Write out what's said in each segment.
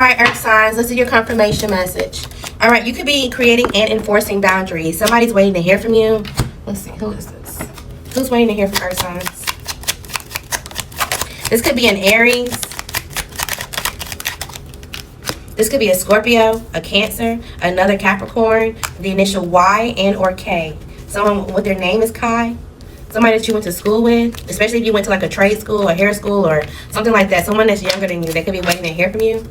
right, Earth signs, let's do your confirmation message. All right, you could be creating and enforcing boundaries. Somebody's waiting to hear from you. Let's see, who is this? Who's waiting to hear from Earth signs? This could be an Aries. This could be a Scorpio, a Cancer, another Capricorn, the initial Y and or K. Someone with their name is Kai. Somebody that you went to school with, especially if you went to like a trade school or hair school or something like that. Someone that's younger than you, they could be waiting to hear from you.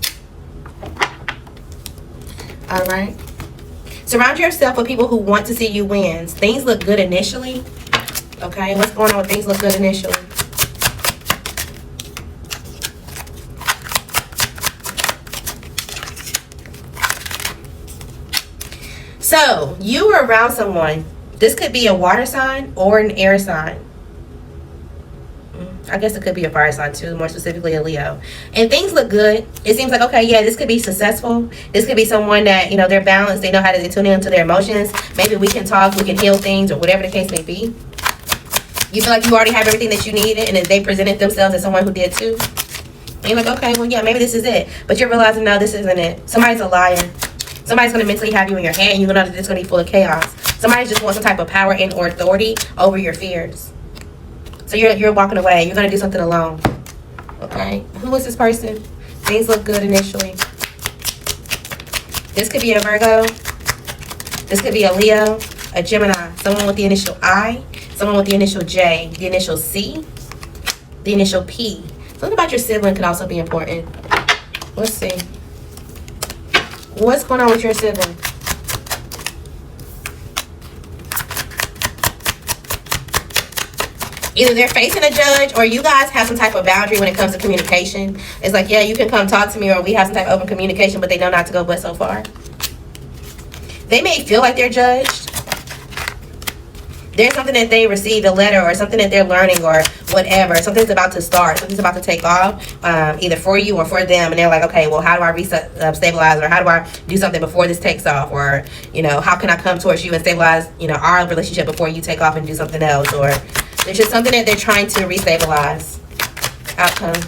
All right. Surround yourself with people who want to see you win. Things look good initially. Okay, what's going on with things look good initially? So, you were around someone. This could be a water sign or an air sign. I guess it could be a fire sign too, more specifically a Leo. And things look good. It seems like, okay, yeah, this could be successful. This could be someone that, you know, they're balanced. They know how to tune into their emotions. Maybe we can talk, we can heal things, or whatever the case may be. You feel like you already have everything that you needed, and that they presented themselves as someone who did too. And you're like, okay, well, yeah, maybe this is it. But you're realizing, no, this isn't it. Somebody's a liar. Somebody's going to mentally have you in your head, and you're going to know that it's going to be full of chaos. Somebody just wants some type of power and or authority over your fears. So you're walking away. You're going to do something alone. Okay? Who is this person? Things look good initially. This could be a Virgo. This could be a Leo, a Gemini, someone with the initial I, someone with the initial J, the initial C, the initial P. Something about your sibling could also be important. Let's see. What's going on with your sibling? Either they're facing a judge or you guys have some type of boundary when it comes to communication. It's like, yeah, you can come talk to me, or we have some type of open communication, but they know not to go but so far. They may feel like they're judged. There's something that they received, a letter or something that they're learning or whatever. Something's about to start. Something's about to take off, either for you or for them. And they're like, okay, well, how do I stabilize, or how do I do something before this takes off? Or, you know, how can I come towards you and stabilize, you know, our relationship before you take off and do something else? Or there's just something that they're trying to restabilize. Outcome.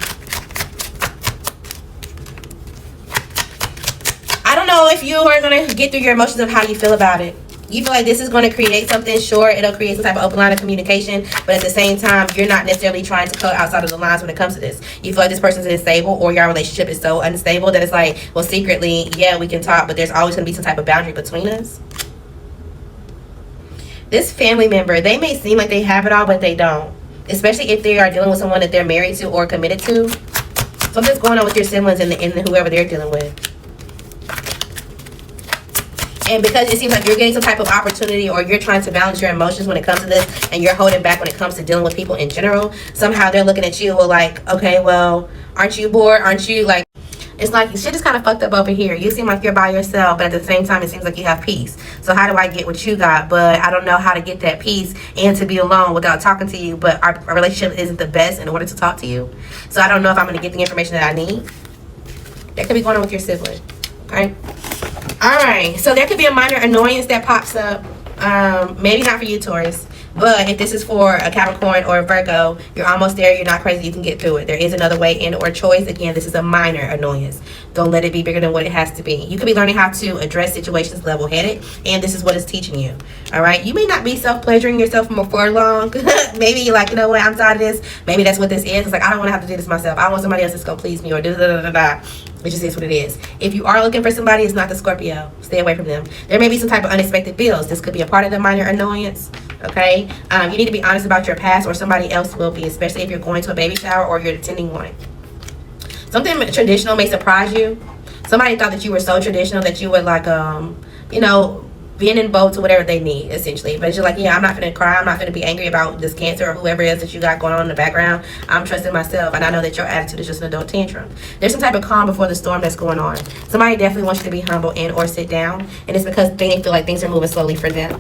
I don't know if you are going to get through your emotions of how you feel about it. You feel like this is going to create something. Sure, it'll create some type of open line of communication, but at the same time, you're not necessarily trying to cut outside of the lines when it comes to this. You feel like this person's unstable, or your relationship is so unstable that it's like, well, secretly, yeah, we can talk, but there's always going to be some type of boundary between us. This family member, they may seem like they have it all, but they don't. Especially if they are dealing with someone that they're married to or committed to. Something's going on with your siblings and whoever they're dealing with. And because it seems like you're getting some type of opportunity, or you're trying to balance your emotions when it comes to this, and you're holding back when it comes to dealing with people in general, somehow they're looking at you like, okay, well, aren't you bored? Aren't you like, it's like shit is kind of fucked up over here. You seem like you're by yourself, but at the same time, it seems like you have peace. So how do I get what you got? But I don't know how to get that peace and to be alone without talking to you. But our relationship isn't the best in order to talk to you. So I don't know if I'm going to get the information that I need. That could be going on with your sibling. Okay? Alright, so there could be a minor annoyance that pops up. Maybe not for you, Taurus. But if this is for a Capricorn or a Virgo, you're almost there. You're not crazy. You can get through it. There is another way in or choice. Again, this is a minor annoyance. Don't let it be bigger than what it has to be. You could be learning how to address situations level-headed, and this is what it's teaching you. Alright, you may not be self-pleasuring yourself for long. Maybe you're like, you know what, I'm tired of this. Maybe that's what this is. It's like, I don't want to have to do this myself. I want somebody else that's going to please me, or da-da-da-da-da. It just is what it is. If you are looking for somebody, it's not the Scorpio. Stay away from them. There may be some type of unexpected bills. This could be a part of the minor annoyance. Okay? You need to be honest about your past, or somebody else will be, especially if you're going to a baby shower or you're attending one. Something traditional may surprise you. Somebody thought that you were so traditional that you would like, you know, being in both to whatever they need, essentially. But it's just like, yeah, I'm not going to cry. I'm not going to be angry about this Cancer or whoever it is that you got going on in the background. I'm trusting myself, and I know that your attitude is just an adult tantrum. There's some type of calm before the storm that's going on. Somebody definitely wants you to be humble and or sit down, and it's because they feel like things are moving slowly for them.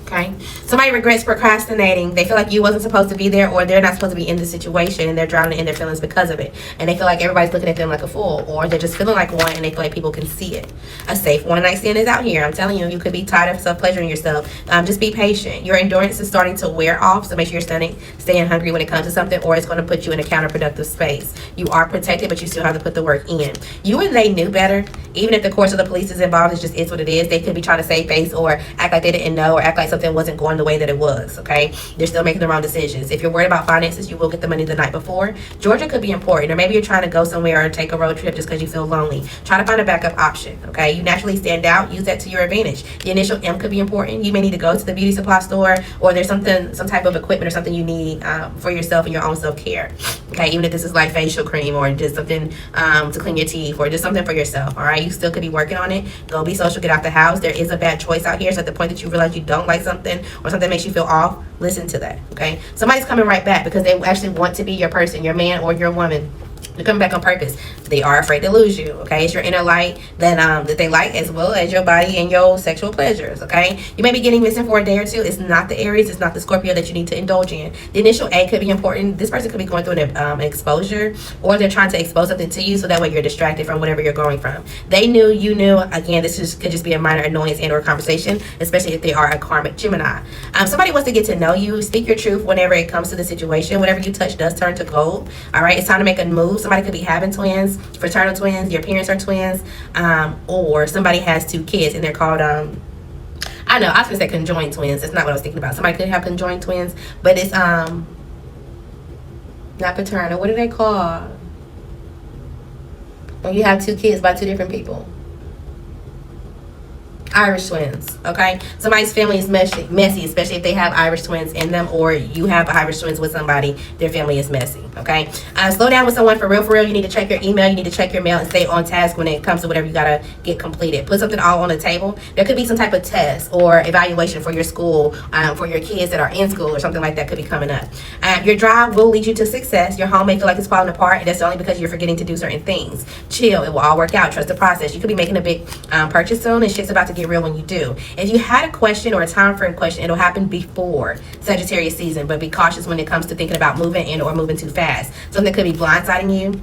Okay? Somebody regrets procrastinating. They feel like you wasn't supposed to be there, or they're not supposed to be in the situation, and they're drowning in their feelings because of it. And they feel like everybody's looking at them like a fool, or they're just feeling like one, and they feel like people can see it. A safe one-night stand is out here. I'm telling you, you could be tired of self-pleasuring yourself. Just be patient. Your endurance is starting to wear off, so make sure you're staying hungry when it comes to something, or it's going to put you in a counterproductive space. You are protected, but you still have to put the work in. You and they knew better. Even if the course of the police is involved, it's just is what it is. They could be trying to save face, or act like they didn't know, or act like something wasn't going the way that it was. Okay, they're still making the wrong decisions. If you're worried about finances, you will get the money the night before. Georgia could be important, or maybe you're trying to go somewhere or take a road trip just because you feel lonely. Try to find a backup option. Okay, you naturally stand out. Use that to your advantage. The initial M could be important. You may need to go to the beauty supply store, or there's some type of equipment or something you need for yourself and your own self-care. Okay, even if this is like facial cream, or just something to clean your teeth, or just something for yourself. All right, you still could be working on it. Go be social, get out the house. There is a bad choice out here, so at the point that you realize you don't like something, or something makes you feel off, listen to that. Okay, somebody's coming right back because they actually want to be your person, your man or your woman. They're coming back on purpose. They are afraid to lose you. Okay, it's your inner light that they like, as well as your body and your sexual pleasures. Okay, you may be getting missing for a day or two. It's not the Aries, it's not the Scorpio that you need to indulge in. The initial A could be important. This person could be going through an exposure, or they're trying to expose something to you, so that way you're distracted from whatever you're going from. They knew, you knew. Again, could just be a minor annoyance and or conversation, especially if they are a karmic Gemini. Somebody wants to get to know you. Speak your truth whenever it comes to the situation. Whatever you touch does turn to gold. All right, it's time to make a move. Somebody could be having twins, fraternal twins, your parents are twins, or somebody has two kids and they're called I know, I was gonna say conjoined twins. That's not what I was thinking about. Somebody could have conjoined twins, but it's not paternal. What do they call when you have two kids by two different people? Irish twins. Okay, somebody's family is messy, especially if they have Irish twins in them, or you have Irish twins with somebody, their family is messy. Okay, slow down with someone for real. You need to check your email, you need to check your mail, and stay on task when it comes to whatever you gotta get completed. Put something all on the table. There could be some type of test or evaluation for your school, for your kids that are in school, or something like that could be coming up. Your drive will lead you to success. Your home may feel like it's falling apart, and that's only because you're forgetting to do certain things. Chill, it will all work out. Trust the process. You could be making a big purchase soon, and shit's about to get real when you do. If you had a question or a time frame question, it'll happen before Sagittarius season, but be cautious when it comes to thinking about moving in or moving too fast. Something could be blindsiding you.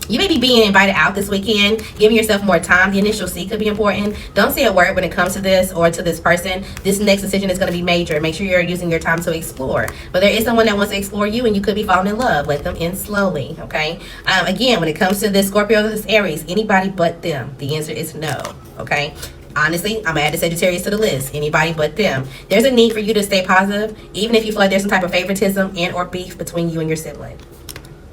You may be being invited out this weekend, giving yourself more time. The initial C could be important. Don't say a word when it comes to this or to this person. This next decision is going to be major. Make sure you're using your time to explore. But there is someone that wants to explore you, and you could be falling in love. Let them in slowly, okay? Again, when it comes to this Scorpio or this Aries, anybody but them. The answer is no, okay? Honestly, I'm going to add the Sagittarius to the list. Anybody but them. There's a need for you to stay positive, even if you feel like there's some type of favoritism and or beef between you and your sibling.